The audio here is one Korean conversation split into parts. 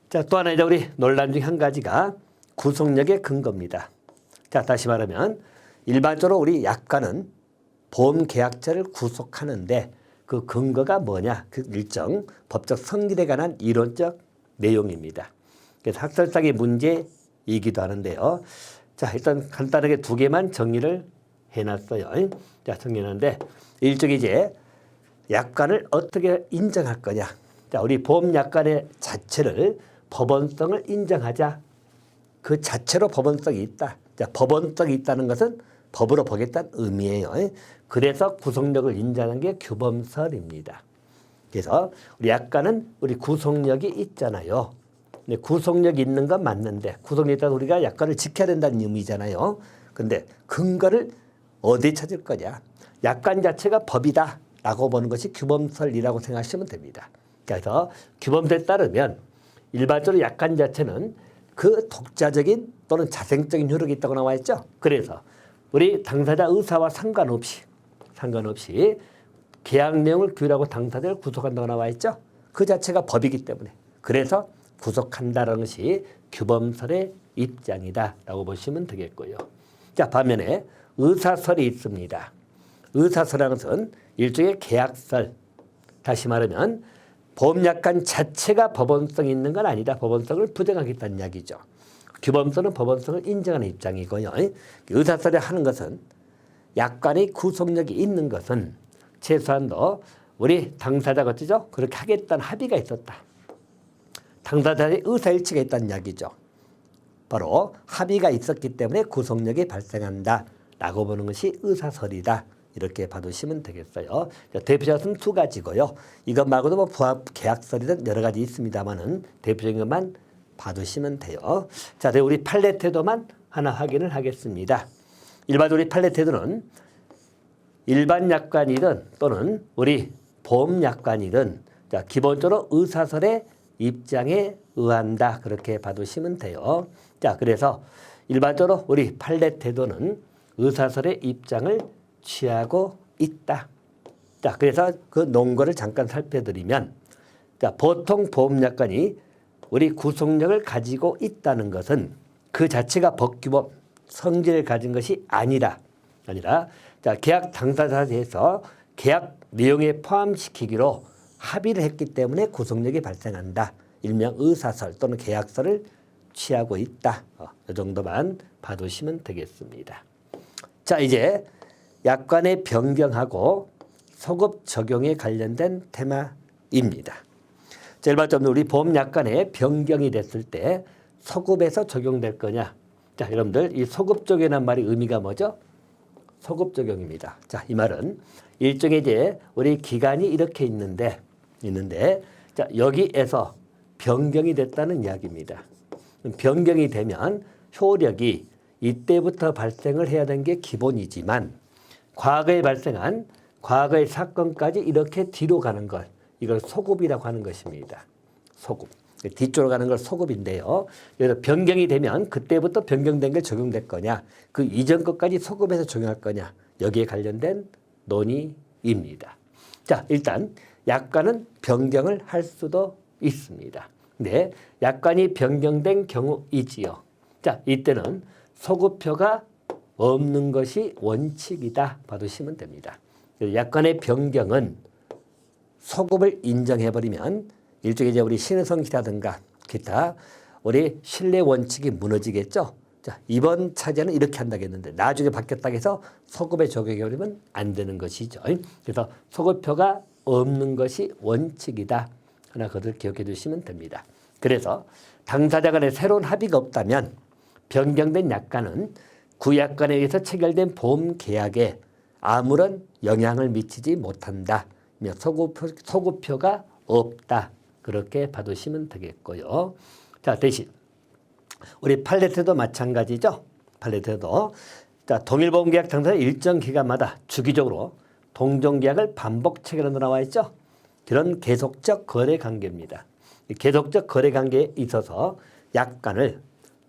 자, 또 하나 이제 우리 논란 중 한 가지가 구속력의 근거입니다. 자, 다시 말하면 일반적으로 우리 약관은 보험 계약자를 구속하는데 그 근거가 뭐냐? 그 일정 법적 성질에 관한 이론적 내용입니다. 그래서 학설상의 문제이기도 하는데요. 자, 일단 간단하게 두 개만 정리를 해놨어요. 자, 정리하는데 일종의 이제 약관을 어떻게 인정할 거냐? 자, 우리 보험 약관의 자체를 법원성을 인정하자. 그 자체로 법원성이 있다. 자, 법원성이 있다는 것은 법으로 보겠다는 의미예요. 그래서 구속력을 인정하는 게 규범설입니다. 그래서 우리 약관은 우리 구속력이 있잖아요. 근데 구속력이 있는 건 맞는데 구속력이 있다면 우리가 약관을 지켜야 된다는 의미잖아요. 근데 근거를 어디에 찾을 거냐? 약관 자체가 법이다 라고 보는 것이 규범설이라고 생각하시면 됩니다. 그래서 규범설에 따르면 일반적으로 약관 자체는 그 독자적인 또는 자생적인 효력이 있다고 나와 있죠. 그래서 우리 당사자 의사와 상관없이 계약 내용을 규율하고 당사자를 구속한다고 나와 있죠. 그 자체가 법이기 때문에 그래서 구속한다는 것이 규범설의 입장이다라고 보시면 되겠고요. 자, 반면에 의사설이 있습니다. 의사설이라는 것은 일종의 계약설. 다시 말하면 보험약관 자체가 법원성이 있는 건 아니다. 법원성을 부정하겠다는 이야기죠. 규범설은 법원성을 인정하는 입장이고요. 의사설이 하는 것은 약관의 구속력이 있는 것은 최소한도 우리 당사자가 어쩌죠? 그렇게 하겠다는 합의가 있었다. 당사자의 의사일치가 있다는 이야기죠. 바로 합의가 있었기 때문에 구속력이 발생한다 라고 보는 것이 의사설이다. 이렇게 봐두시면 되겠어요. 대표적인 두 가지고요. 이것 말고도 뭐 부합 계약설이든 여러 가지 있습니다만은 대표적인 것만 봐두시면 돼요. 자, 우리 판례 태도만 하나 확인을 하겠습니다. 일반적으로 우리 판례 태도는 일반 약관이든 또는 우리 보험 약관이든 자, 기본적으로 의사설의 입장에 의한다. 그렇게 봐두시면 돼요. 자, 그래서 일반적으로 우리 판례 태도는 의사설의 입장을 취하고 있다. 자, 그래서 그 논거를 잠깐 살펴드리면, 자, 보통 보험약관이 우리 구속력을 가지고 있다는 것은 그 자체가 법규범 성질을 가진 것이 아니라, 자, 계약 당사자에 대해서 계약 내용에 포함시키기로 합의를 했기 때문에 구속력이 발생한다. 일명 의사설 또는 계약설을 취하고 있다. 이 정도만 봐두시면 되겠습니다. 자, 이제 약관의 변경하고 소급 적용에 관련된 테마입니다. 자, 일반적으로 우리 보험 약관에 변경이 됐을 때 소급에서 적용될 거냐? 자, 여러분들 이 소급 적용이라는 말이 의미가 뭐죠? 소급 적용입니다. 자, 이 말은 일종의 이제 우리 기간이 이렇게 있는데 자, 여기에서 변경이 됐다는 이야기입니다. 변경이 되면 효력이 이때부터 발생을 해야 되는 게 기본이지만 과거에 발생한 과거의 사건까지 이렇게 뒤로 가는 걸 이걸 소급이라고 하는 것입니다. 소급. 뒤쪽으로 가는 걸 소급인데요. 그래서 변경이 되면 그때부터 변경된 게 적용될 거냐 그 이전 것까지 소급해서 적용할 거냐 여기에 관련된 논의입니다. 자, 일단 약관은 변경을 할 수도 있습니다. 근데 약관이 변경된 경우이지요. 자, 이때는 소급표가 없는 것이 원칙이다 봐두시면 됩니다. 약관의 변경은 소급을 인정해버리면 일종의 이제 우리 신의성시라든가 기타 우리 신뢰 원칙이 무너지겠죠. 자, 이번 차제는 이렇게 한다겠는데 나중에 바뀌었다고 해서 소급에 적용해버리면 안 되는 것이죠. 그래서 소급표가 없는 것이 원칙이다. 하나 그것을 기억해 두시면 됩니다. 그래서 당사자 간에 새로운 합의가 없다면 변경된 약관은 그 약관에 의해서 체결된 보험 계약에 아무런 영향을 미치지 못한다. 소급표가 없다. 그렇게 봐두시면 되겠고요. 자, 대신 우리 판례태도 마찬가지죠. 판례태도 자, 동일보험계약 당사자 일정 기간마다 주기적으로 동종계약을 반복 체결한다고 나와 있죠. 그런 계속적 거래 관계입니다. 계속적 거래 관계에 있어서 약관을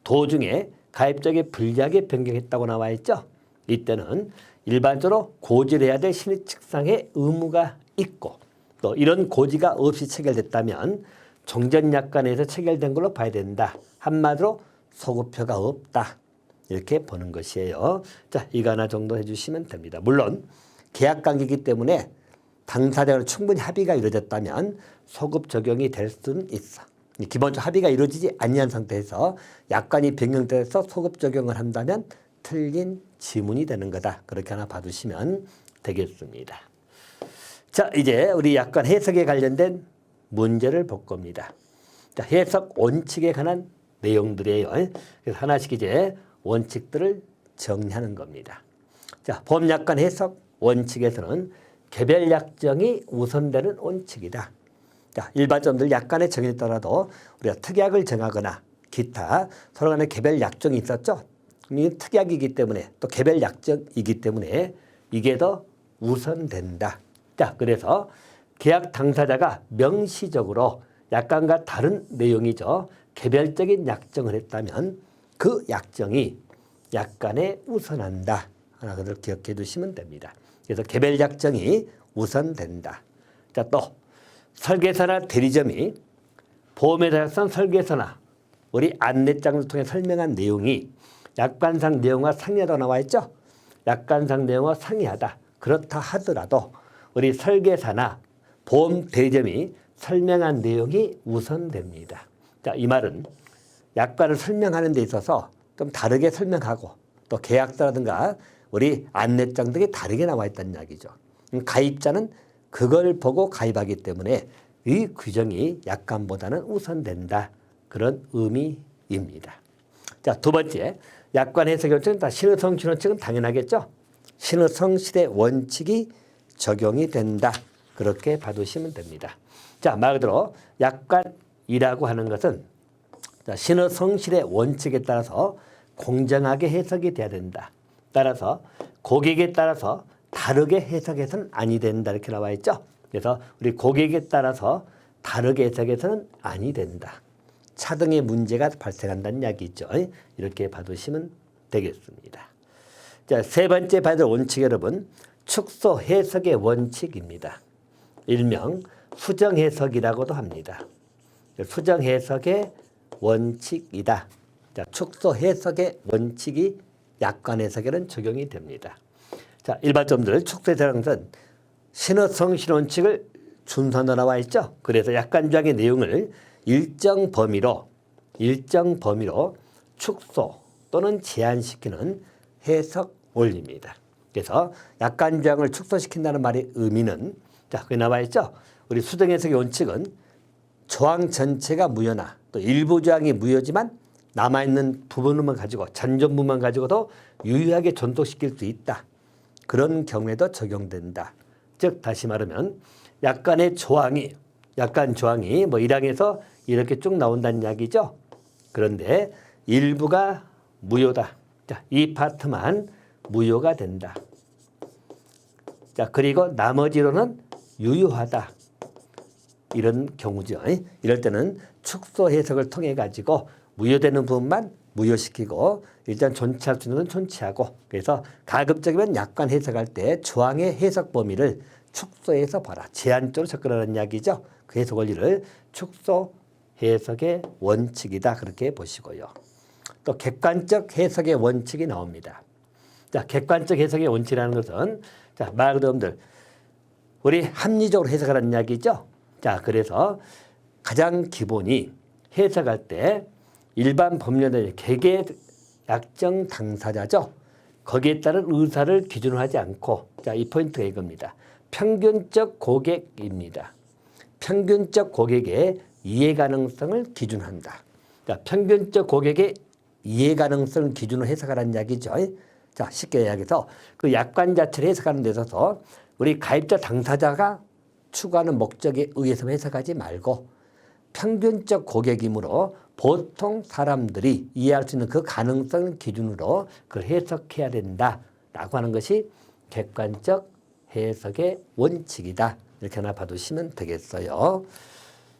도중에 가입자에게 불리하게 변경했다고 나와 있죠. 이때는 일반적으로 고지해야 될 신의칙상의 의무가 있고 또 이런 고지가 없이 체결됐다면 종전약관에서 체결된 걸로 봐야 된다. 한마디로 소급표가 없다. 이렇게 보는 것이에요. 자, 이거 하나 정도 해주시면 됩니다. 물론 계약관계이기 때문에 당사자 간 충분히 합의가 이루어졌다면 소급 적용이 될 수는 있어. 기본적으로 합의가 이루어지지 아니한 상태에서 약관이 변경돼서 소급 적용을 한다면 틀린 지문이 되는 거다. 그렇게 하나 봐두시면 되겠습니다. 자, 이제 우리 약관 해석에 관련된 문제를 볼 겁니다. 자, 해석 원칙에 관한 내용들이에요. 그래서 하나씩 이제 원칙들을 정리하는 겁니다. 자, 보험약관 해석 원칙에서는 개별 약정이 우선되는 원칙이다. 자, 일반점들 약관의 정의에 따라도 우리가 특약을 정하거나 기타 서로 간에 개별 약정이 있었죠. 이 특약이기 때문에 또 개별 약정이기 때문에 이게 더 우선된다. 자, 그래서 계약 당사자가 명시적으로 약관과 다른 내용이죠. 개별적인 약정을 했다면 그 약정이 약관에 우선한다. 하나 그걸 기억해 두시면 됩니다. 그래서 개별 약정이 우선된다. 자, 또 설계사나 대리점이 보험에 대해서 설계서나 우리 안내장을 통해 설명한 내용이 약관상 내용과 상이하다고 나와 있죠. 약관상 내용과 상이하다. 그렇다 하더라도 우리 설계사나 보험 대리점이 설명한 내용이 우선됩니다. 자, 이 말은 약관을 설명하는 데 있어서 좀 다르게 설명하고 또 계약서라든가 우리 안내장 등이 다르게 나와 있다는 이야기죠. 가입자는 그걸 보고 가입하기 때문에 이 규정이 약관보다는 우선된다. 그런 의미입니다. 자, 두 번째, 약관 해석 원칙은 다 신의성 실원칙은 당연하겠죠. 신의성 실의 원칙이 적용이 된다. 그렇게 봐두시면 됩니다. 자, 말 그대로 약관이라고 하는 것은 신의성 실의 원칙에 따라서 공정하게 해석이 돼야 된다. 따라서 고객에 따라서 다르게 해석해서는 아니 된다. 이렇게 나와 있죠. 그래서 우리 고객에 따라서 다르게 해석해서는 아니 된다. 차등의 문제가 발생한다는 이야기죠. 이렇게 봐두시면 되겠습니다. 자, 세 번째 봐야 될 원칙 여러분, 축소 해석의 원칙입니다. 일명 수정 해석이라고도 합니다. 수정 해석의 원칙이다. 자, 축소 해석의 원칙이 약관 해석에는 적용이 됩니다. 자, 일반점들 축소 해석은 신의성 실원칙을 준수한다 나와 있죠. 그래서 약관 조항의 내용을 일정 범위로 축소 또는 제한시키는 해석 원리입니다. 그래서 약관 조항을 축소시킨다는 말의 의미는 자, 거기 나와 있죠. 우리 수정 해석의 원칙은 조항 전체가 무효나 또 일부 조항이 무효지만 남아있는 부분만 가지고 잔존부만 가지고도 유효하게 존속시킬 수 있다. 그런 경우에도 적용된다. 즉 다시 말하면 약간 조항이 뭐 1항에서 이렇게 쭉 나온다는 이야기죠. 그런데 일부가 무효다. 자, 이 파트만 무효가 된다. 자, 그리고 나머지로는 유효하다. 이런 경우죠. 이럴 때는 축소 해석을 통해 가지고 무효되는 부분만 무효시키고 일단 존치할 수 있는 건 존치하고 그래서 가급적이면 약관 해석할 때 조항의 해석 범위를 축소해서 봐라. 제한적으로 접근하는 이야기죠. 그 해석 원리를 축소 해석의 원칙이다. 그렇게 보시고요. 또 객관적 해석의 원칙이 나옵니다. 자, 객관적 해석의 원칙이라는 것은 자, 말 그대로 여러분들 우리 합리적으로 해석하라는 이야기죠. 자, 그래서 가장 기본이 해석할 때 일반 법률의 개개 약정 당사자죠. 거기에 따른 의사를 기준으로 하지 않고 자, 이 포인트가 이겁니다. 평균적 고객입니다. 평균적 고객의 이해 가능성을 기준한다. 자, 평균적 고객의 이해 가능성을 기준으로 해석하라는 이야기죠. 자, 쉽게 이야기해서 그 약관 자체를 해석하는 데 있어서 우리 가입자 당사자가 추구하는 목적에 의해서 해석하지 말고 평균적 고객이므로 보통 사람들이 이해할 수 있는 그 가능성을 기준으로 그걸 해석해야 된다라고 하는 것이 객관적 해석의 원칙이다. 이렇게 하나 봐두시면 되겠어요.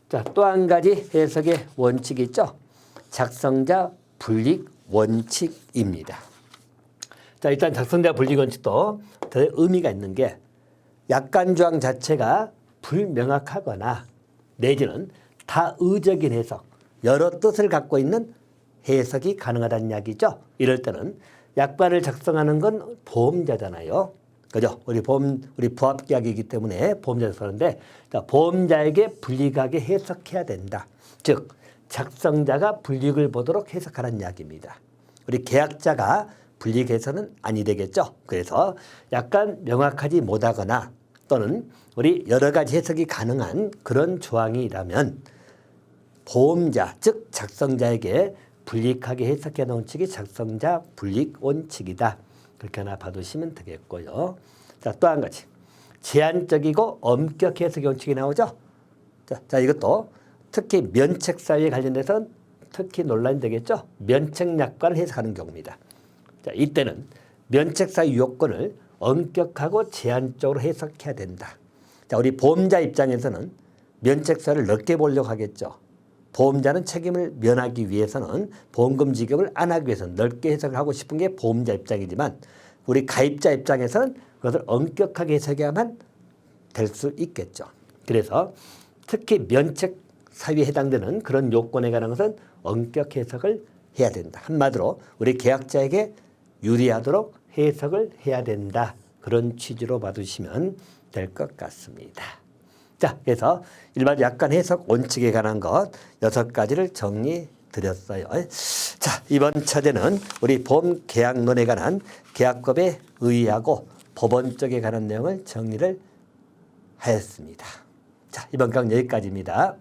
자, 또 한 가지 해석의 원칙이 있죠. 작성자 불이익 원칙입니다. 자, 일단 작성자 불이익 원칙도 되게 의미가 있는 게 약관 조항 자체가 불명확하거나 내지는 다 의적인 해석, 여러 뜻을 갖고 있는 해석이 가능하다는 이야기죠. 이럴 때는 약관을 작성하는 건 보험자잖아요. 그죠? 우리 부합계약이기 때문에 보험자를 쓰는데, 보험자에게 불리하게 해석해야 된다. 즉, 작성자가 불이익을 보도록 해석하라는 이야기입니다. 우리 계약자가 불이익해서는 아니 되겠죠. 그래서 약간 명확하지 못하거나 또는 우리 여러 가지 해석이 가능한 그런 조항이라면 보험자, 즉 작성자에게 불이익하게 해석해 놓은 측이 작성자 불이익 원칙이다. 그렇게 하나 봐두시면 되겠고요. 자, 또 한 가지. 제한적이고 엄격 해석의 원칙이 나오죠. 자, 이것도 특히 면책 사유에 관련돼서는 특히 논란이 되겠죠. 면책 약관을 해석하는 경우입니다. 자, 이때는 면책 사유 요건을 엄격하고 제한적으로 해석해야 된다. 자, 우리 보험자 입장에서는 면책 사유를 넓게 보려고 하겠죠. 보험자는 책임을 면하기 위해서는 보험금 지급을 안 하기 위해서는 넓게 해석을 하고 싶은 게 보험자 입장이지만 우리 가입자 입장에서는 그것을 엄격하게 해석해야만 될 수 있겠죠. 그래서 특히 면책 사유에 해당되는 그런 요건에 관한 것은 엄격 해석을 해야 된다. 한마디로 우리 계약자에게 유리하도록 해석을 해야 된다. 그런 취지로 봐두시면 될 것 같습니다. 자, 그래서 일반 약관 해석 원칙에 관한 것 6가지를 정리 드렸어요. 자, 이번 차례는 우리 보험 계약론에 관한 계약법에 의의하고 법원적에 관한 내용을 정리를 하였습니다. 자, 이번 강의 여기까지입니다.